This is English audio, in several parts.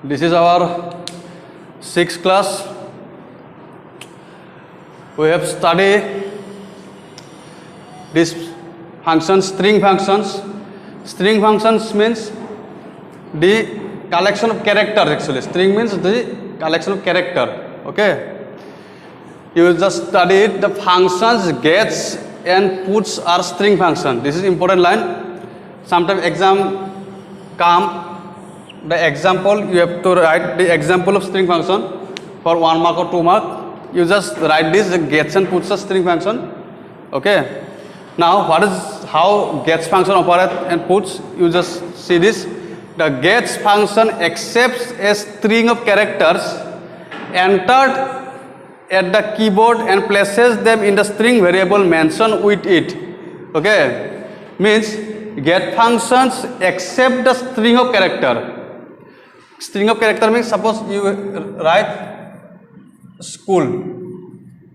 This is our 6th class. We have studied this functions, string functions. String functions means the collection of characters actually. String means the collection of character. Okay. You just studied the functions gets and puts are string function. This is important line. Sometimes exam come. The example you have to write the example of string function for 1 mark or 2 mark. You just write this gets and puts a string function. Okay. Now what is how gets function operate and puts? You just see this. The gets function accepts a string of characters entered at the keyboard and places them in the string variable mentioned with it. Okay. Means get functions accept the string of character. String of character means suppose you write school.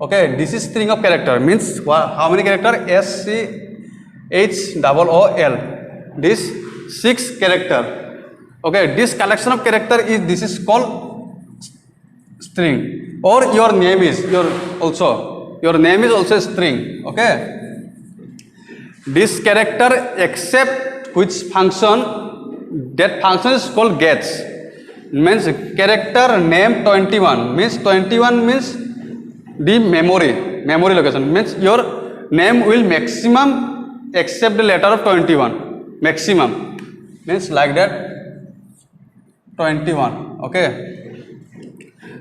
Okay, this is string of character means how many character? S C H O L. This 6 character. Okay, this collection of character is this is called string. Or your name is your name is also a string. Okay, this character accept which function, that function is called gets. Means character name 21 means 21 means the memory location means your name will maximum accept the letter of 21 maximum means like that 21. Okay,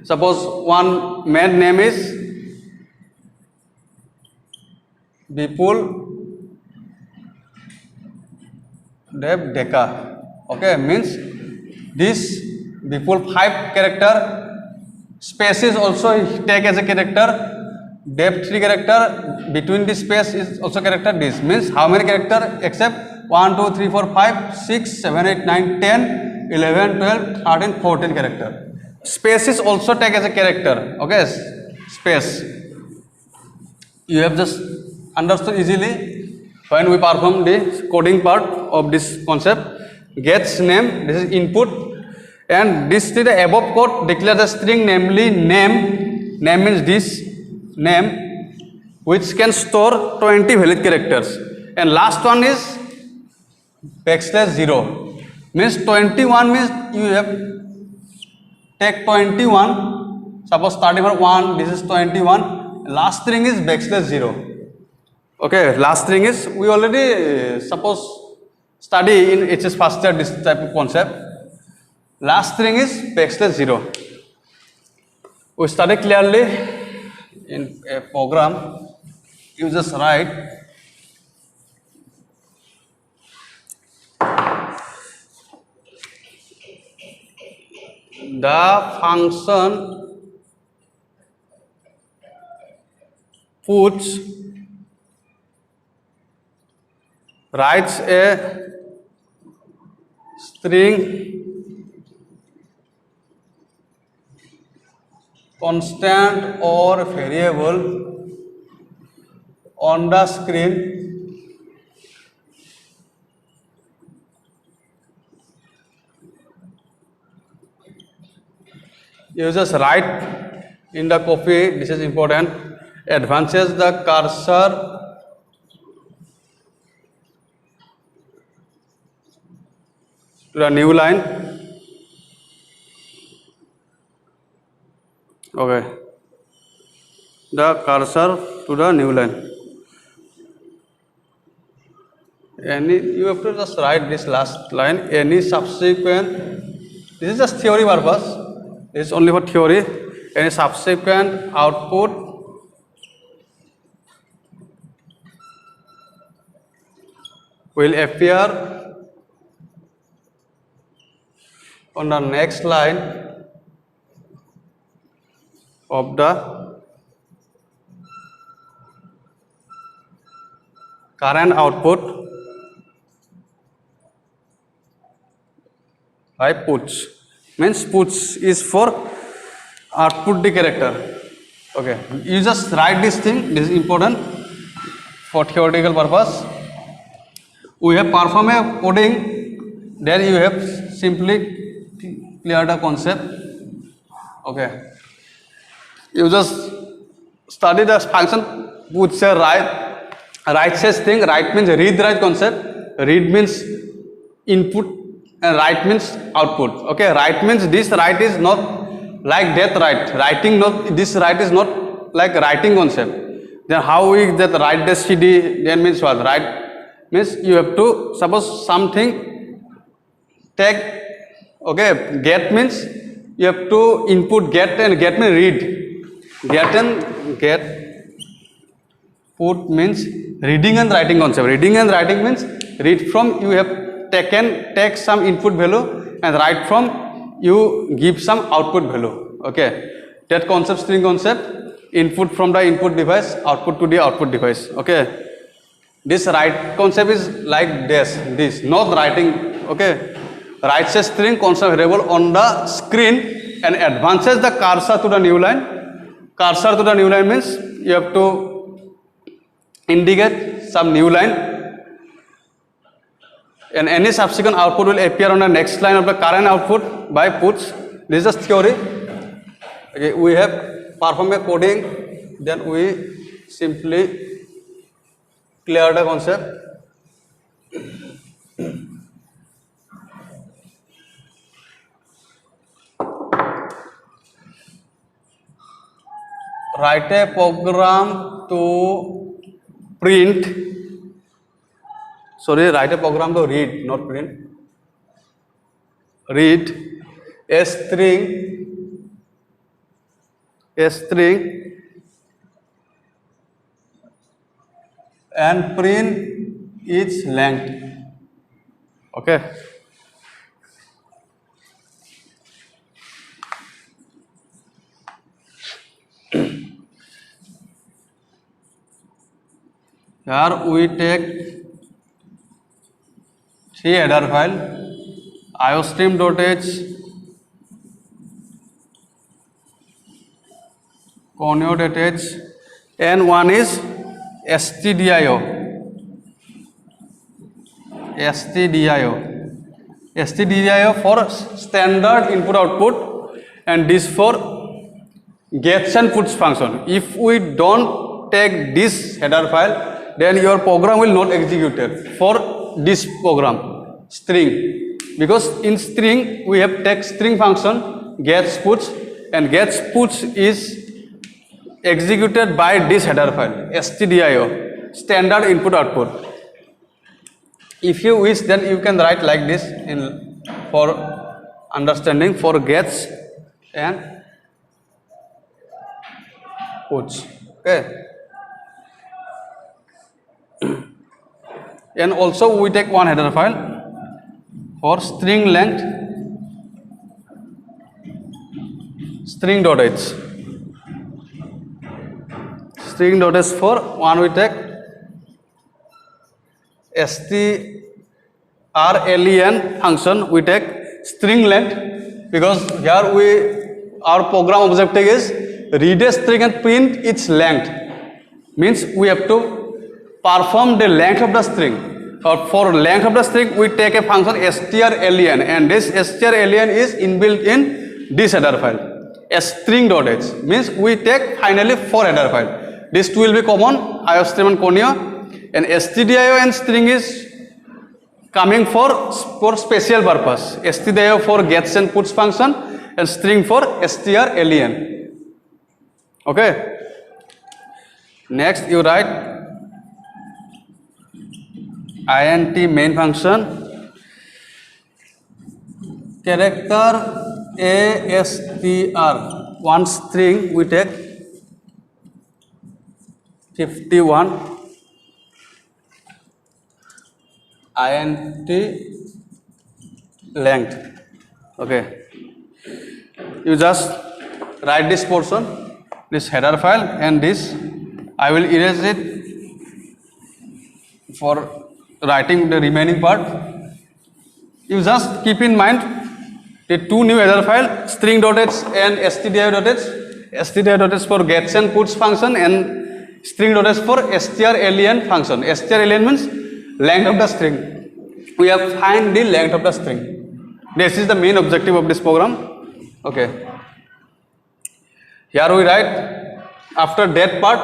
suppose one man name is Vipul Dev Deka. Okay, means this Vipul 5 character, spaces also take as a character, depth 3 character, between the space is also character. This means how many character except 1, 2, 3, 4, 5, 6, 7, 8, 9, 10, 11, 12, 13, 14 character. Spaces also take as a character. Okay, space. You have just understood easily when we perform the coding part of this concept. Gets name, this is input. And this is the above code declares a string namely name means this name which can store 20 valid characters, and last one is \0 means 21 means you have take 21, suppose starting from 1 this is 21, last string is \0. Okay, last string is we already suppose study in HS first year this type of concept. Last string is \0. We study clearly in a program. You just write the function puts writes a string constant or variable on the screen you just write in the copy. This is important. Advances the cursor to the new line. Okay, the cursor to the new line. You have to just write this last line. Any subsequent, this is just theory purpose. This is only for theory. Any subsequent output will appear on the next line of the current output by puts. Means puts is for output the character. Okay, you just write this thing. This is important for theoretical purpose. We have performed a coding, then you have simply clear the concept. Okay, you just study the function which say right says thing. Right means read write concept. Read means input and write means output. Okay, write means this write is not like that write. Writing not this write is not like writing concept. Then how we that write the CD then means what? Write means you have to suppose something take. Okay, get means you have to input get and get means read. Get and get put means reading and writing concept. Reading and writing means read from you have take some input value and write from you give some output value. Okay, that concept string concept. Input from the input device, output to the output device. Okay, this write concept is like this not writing. Okay, write says string constant variable on the screen and advances the cursor to the new line. Cursor to the new line means you have to indicate some new line, and any subsequent output will appear on the next line of the current output by puts. This is a theory. Okay, we have perform a coding, then we simply clear the concept. Write a program to print. Sorry, write a program to read, not print. Read a string and print its length. Okay. Here we take 3 header file, iostream.h, conio.h, and one is stdio for standard input output, and this for gets and puts function. If we don't take this header file, then your program will not execute for this program string, because in string we have take string function gets puts, and gets puts is executed by this header file stdio, standard input output. If you wish, then you can write like this in for understanding for gets and puts. Okay. And also we take one header file for string length, string.h. String.h for one we take strlen function, we take string length, because here our program objective is read a string and print its length, means we have to perform the length of the string. For length of the string we take a function strlen, and this strlen is inbuilt in this header file string.h, means we take finally 4 header file. These two will be common, iostream and conio, and stdio and string is coming for special purpose. Stdio for gets and puts function, and string for strlen. Okay. Next you write int main function, character astr, one string we take 51, int length. Okay, you just write this portion, this header file, and this I will erase it for writing the remaining part. You just keep in mind the two new header file string.h and stdio.h. stdio.h for gets and puts function, and string.h for strlen function. Strlen means length of the string. We have find the length of the string. This is the main objective of this program. Okay. Here we write after that part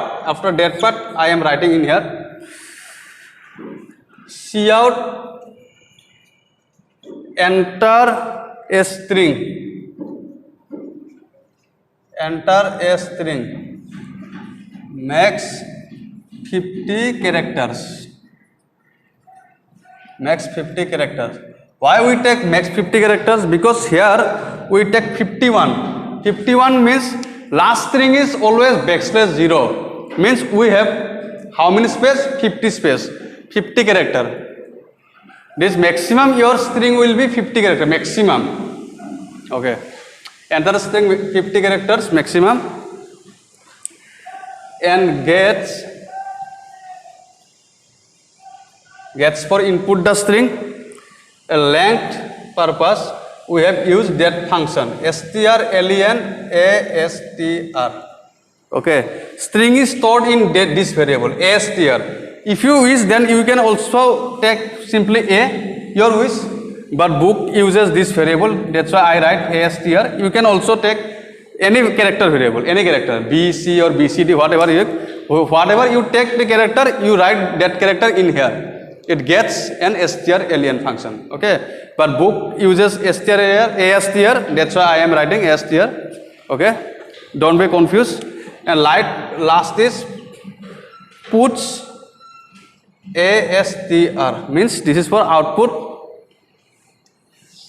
I am writing in here. Cout enter a string. Enter a string. Max 50 characters. Max 50 characters. Why we take max 50 characters? Because here we take 51. 51 means last string is always backslash 0. Means we have how many space? 50 space. 50 character. This maximum your string will be 50 character maximum. Okay. Enter string 50 characters maximum and gets for input the string a length purpose we have used that function strlen astr. Okay, string is stored in this variable astr. If you wish, then you can also take simply a your wish, but book uses this variable, that's why I write astr. You can also take any character variable, any character b, c or bcd, whatever you take the character, you write that character in here. It gets an strlen function. Okay, but book uses astr, that's why I am writing astr. Okay, don't be confused. And last is puts astr, means this is for output.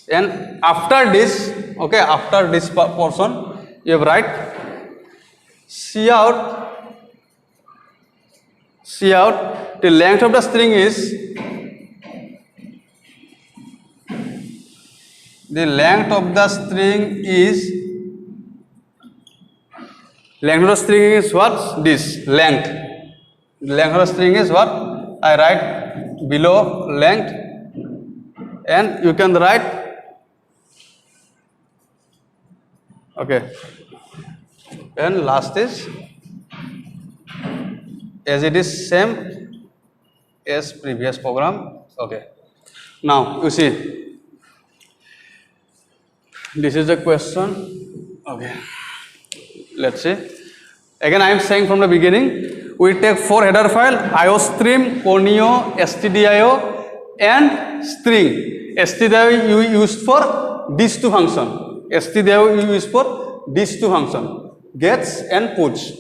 And after this, okay, after this portion you have write cout the length of the string is what? This length. The length of the string is what? I write below length, and you can write, okay, and last is as it is same as previous program. Okay, now you see, this is the question. Okay, let's see. Again I am saying from the beginning, we take 4 header file: iostream, conio, stdio and string. Stdio you use for these two function. Stdio you use for these two function, gets and puts.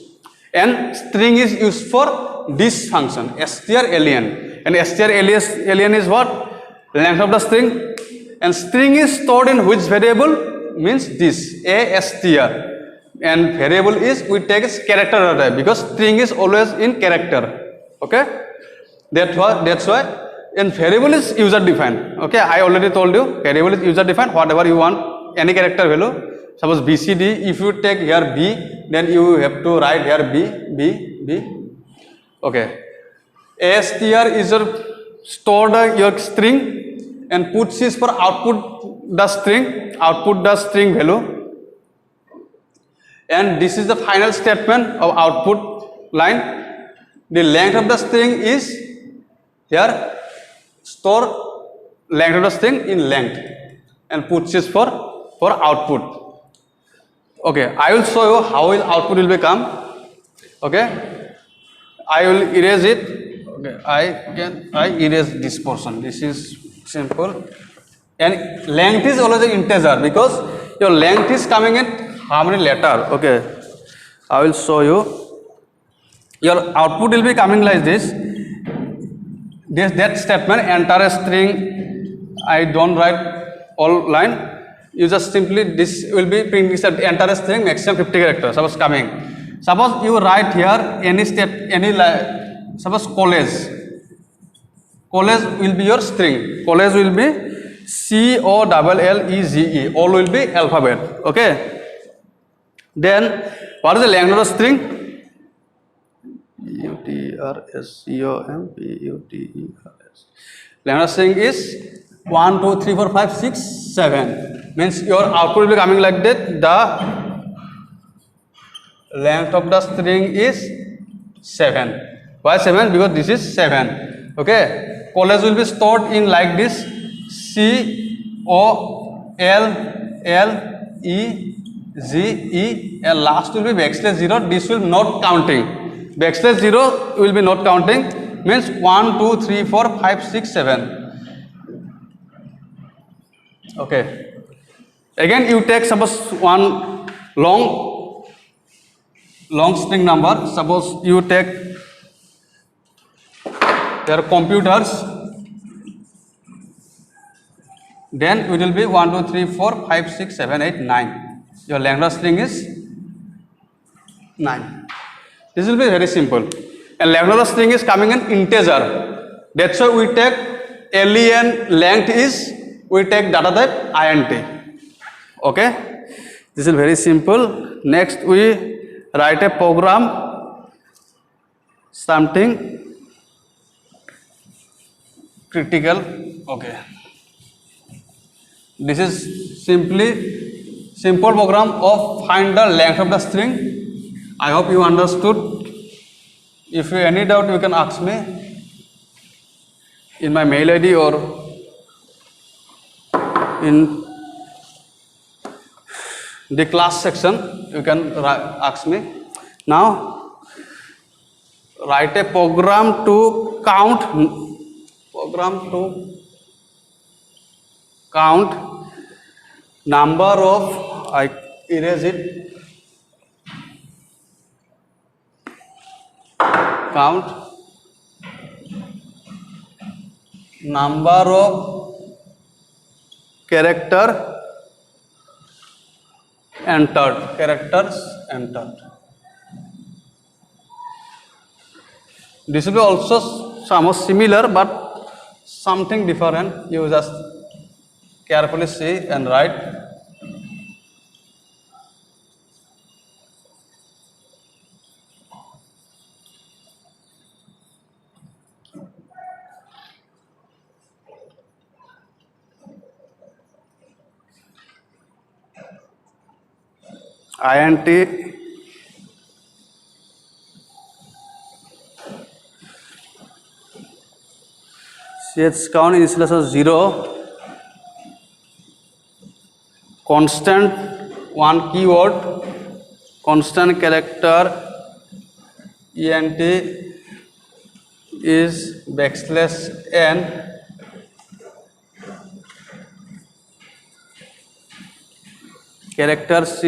And string is used for this function strlen. And strlen is what? Length of the string. And string is stored in which variable? Means this astr. And variable is we take as character data, because string is always in character. Okay, that's why. And variable is user defined. Okay, I already told you variable is user defined. Whatever you want, any character value. Suppose bcd, if you take here b, then you have to write here b. Okay, astr is stored your string, and puts is for output the string value. And this is the final statement of output line. The length of the string is here, store length of the string in length, and puts is for output. Okay, I will show you how output will become. Okay, I will erase it. Okay, I erase this portion. This is simple. And length is always an integer, because your length is coming in how many letter. Okay, I will show you. Your output will be coming like this. That statement, enter a string. I don't write all line. You just simply, this will be printing enter a string maximum 50 characters. Suppose coming. Suppose you write here any suppose college. College will be your string. College will be COLLEGE. All will be alphabet. Okay. Then what is the length of the string? UTRSCOMPUTERS. Length of the string is 1, 2, 3, 4, 5, 6, 7. Means your output will be coming like that. The length of the string is 7. Why 7? Because this is 7. Okay. College will be stored in like this: COLLEGE. L L E G E, and last will be backslash 0. This will not counting. Backslash 0 will be not counting, means 1 2 3 4 5 6 7. Okay, again you take suppose one long string number. Suppose you take their computers, then it will be 1 2 3 4 5 6 7 8 9. Your lambda string is 9. This will be very simple, and lambda string is coming in integer. That's why we take len length is, we take data type int. Okay, this is very simple. Next we write a program, something critical. Okay, this is simple program of find the length of the string. I hope you understood. If you any doubt, you can ask me in my mail ID or in the class section. You can ask me. Now write a program to count number of, I erase it, count number of characters entered. This will be also somewhat similar but something different. You just carefully see and write. int count initialization 0, constant one keyword, constant character ent is backslash n, character ch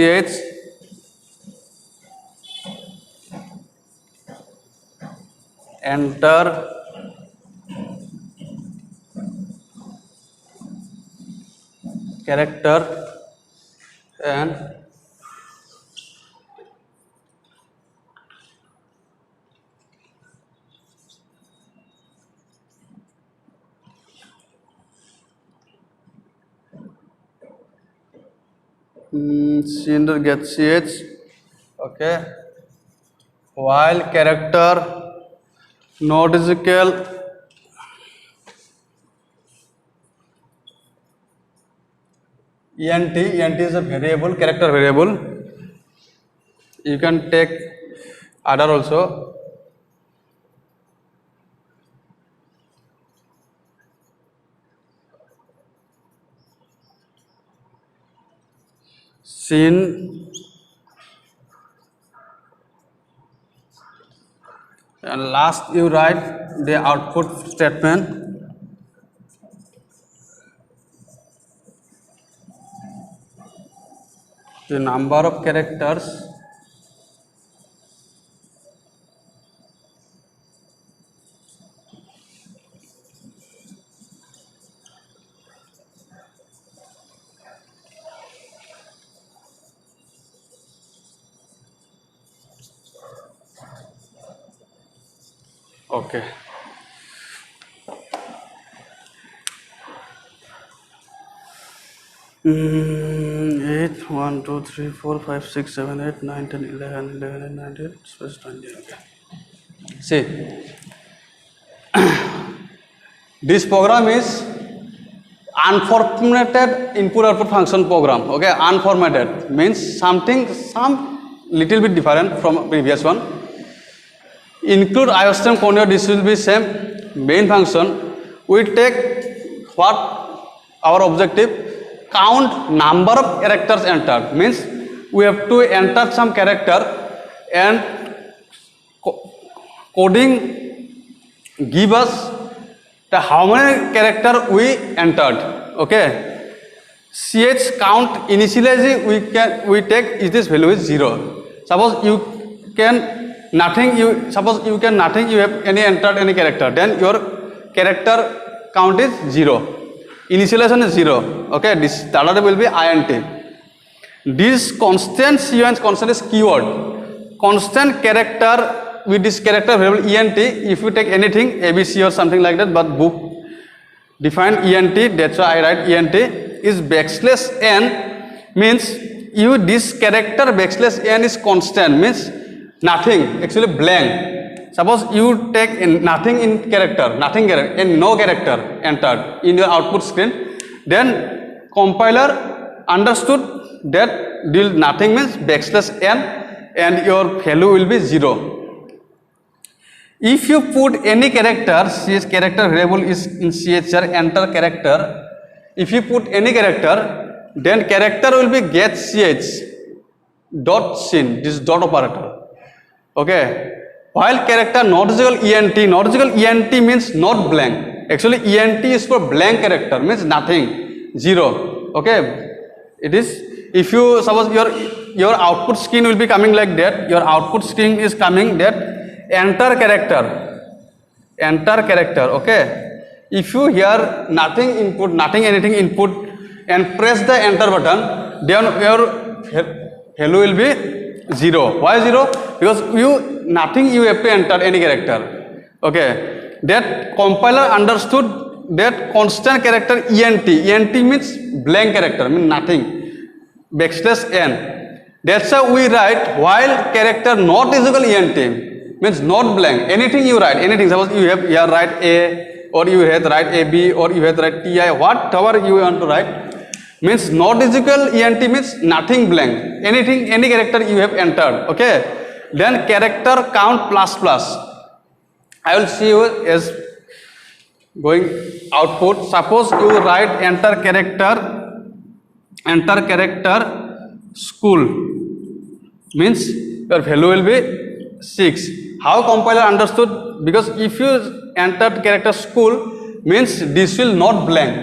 enter character and cylinder get ch. Okay, while character not is equal ent is a variable, character variable. You can take other also. Scene and last you write the output statement. The number of characters okay. 8 1 2 3 4 5 6 7 8 9 10 11 11 19 20. Okay. See, this program is unformatted input output function program. Okay, unformatted means some little bit different from previous one. Include IOSTREAM container, this will be same. Main function, we take what our objective, count number of characters entered, means we have to enter some character and coding give us the how many character we entered. Okay, ch count initially we take is this value is 0. Suppose you can nothing, you have any entered any character, then your character count is 0, initialization is 0. Okay, this data will be int. This constant constant is keyword. Constant character with this character variable ent, if you take anything abc or something like that, but book define ent, that's why I write ent is backslash n, means you this character backslash n is constant, means nothing, actually blank. Suppose you take nothing in character, and no character entered in your output screen, then compiler understood that deal nothing means backslash n and your value will be 0. If you put any character, ch character variable is in chr enter character. If you put any character, then character will be get ch dot sin, this dot operator. Okay, while character not is equal ent means not blank. Actually ent is for blank character, means nothing, 0. Okay, it is. If you suppose your output screen will be coming like that, your output screen is coming that enter character. Okay, if you hear nothing input, anything input and press the enter button, then your value will be 0. Why 0? Because you have to enter any character. Okay, that compiler understood that constant character ent means blank character, means nothing, backslash n. That's how we write while character not is equal ent, means not blank, anything you write, anything. Suppose you have here write a, or you have write ab, or you have write ti, whatever you want to write, means not is equal ent means nothing blank, anything, any character you have entered. Okay, then character count plus. I will see you as going output. Suppose you write enter character school, means your value will be 6. How compiler understood? Because if you entered character school, means this will not blank,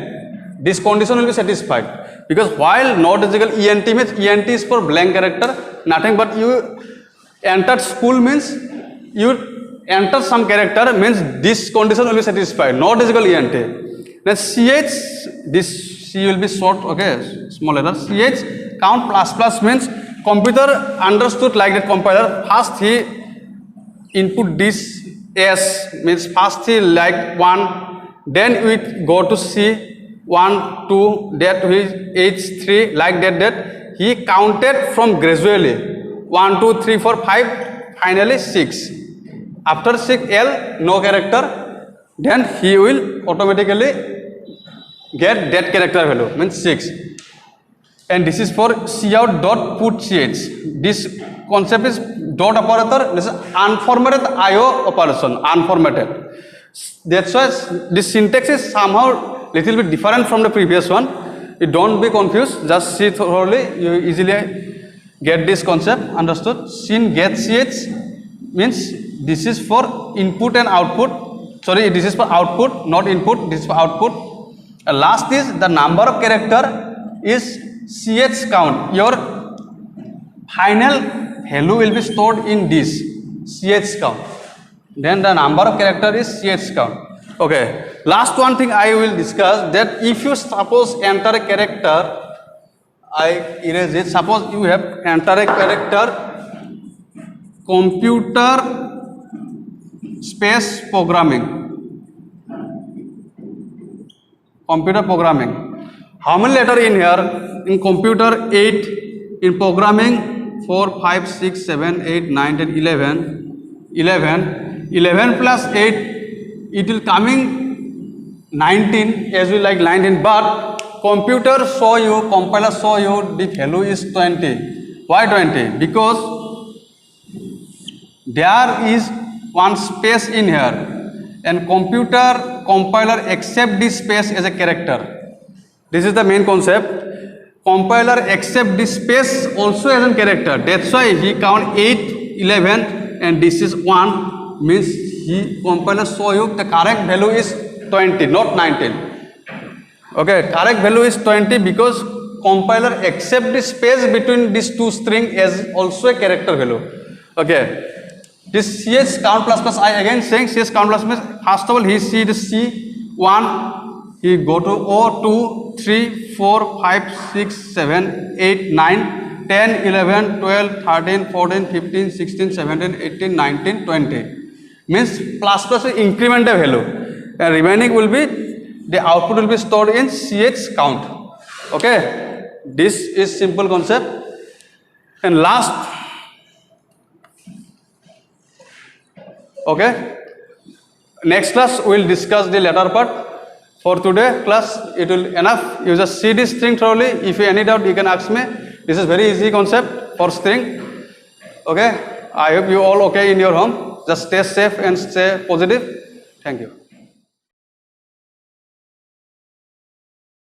this condition will be satisfied. Because while not is equal ent means ent is for blank character, nothing, but you entered school means you enter some character, means this condition will be satisfied, not is equal ent. Then ch, this c will be short, okay, small letter, ch count plus means computer understood like that. Compiler first he input this s, means first he like 1, then we go to c 1 2, that we h3 like that he counted from gradually 1 2 3 4 5, finally 6. After 6 l no character, then he will automatically get that character value, means 6. And this is for cout dot put ch. This concept is dot operator, this is unformatted IO operation, unformatted. That's why this syntax is somehow little bit different from the previous one. You don't be confused, just see thoroughly, you easily get this concept understood. Syn get ch means this is for input and output, sorry, this is for output, not input, this is for output. Last is the number of character is ch count, your final value will be stored in this ch count, then the number of character is ch count. Okay, last one thing I will discuss, that if you suppose enter a character, I erase it. Suppose you have enter a character computer space programming, how many letter in here? In computer 8, in programming 4 5 6 7 8 9 10 11 plus 8, it will coming 19, as we like 19, but computer show you, compiler show you the value is 20. Why 20? Because there is one space in here, and compiler accept this space as a character. This is the main concept. Compiler accept this space also as a character. That's why he count 8, 11 and this is 1, means he compiler show you the correct value is 20, not 19. Okay, correct value is 20 because compiler accept the space between these two string as also a character value. Okay, this ch count plus plus I again saying ch count plus plus, first of all he see the C1, he go to O 2, 3, 4, 5, 6, 7, 8, 9, 10, 11, 12, 13, 14, 15, 16, 17, 18, 19, 20. Means plus plus incremental value. And remaining will be, the output will be stored in ch count. Okay, this is simple concept. And last, okay, next class we will discuss the latter part. For today class it will enough. You just see this string thoroughly. If you any doubt you can ask me. This is very easy concept for string. Okay, I hope you all okay in your home. Just stay safe and stay positive. Thank you.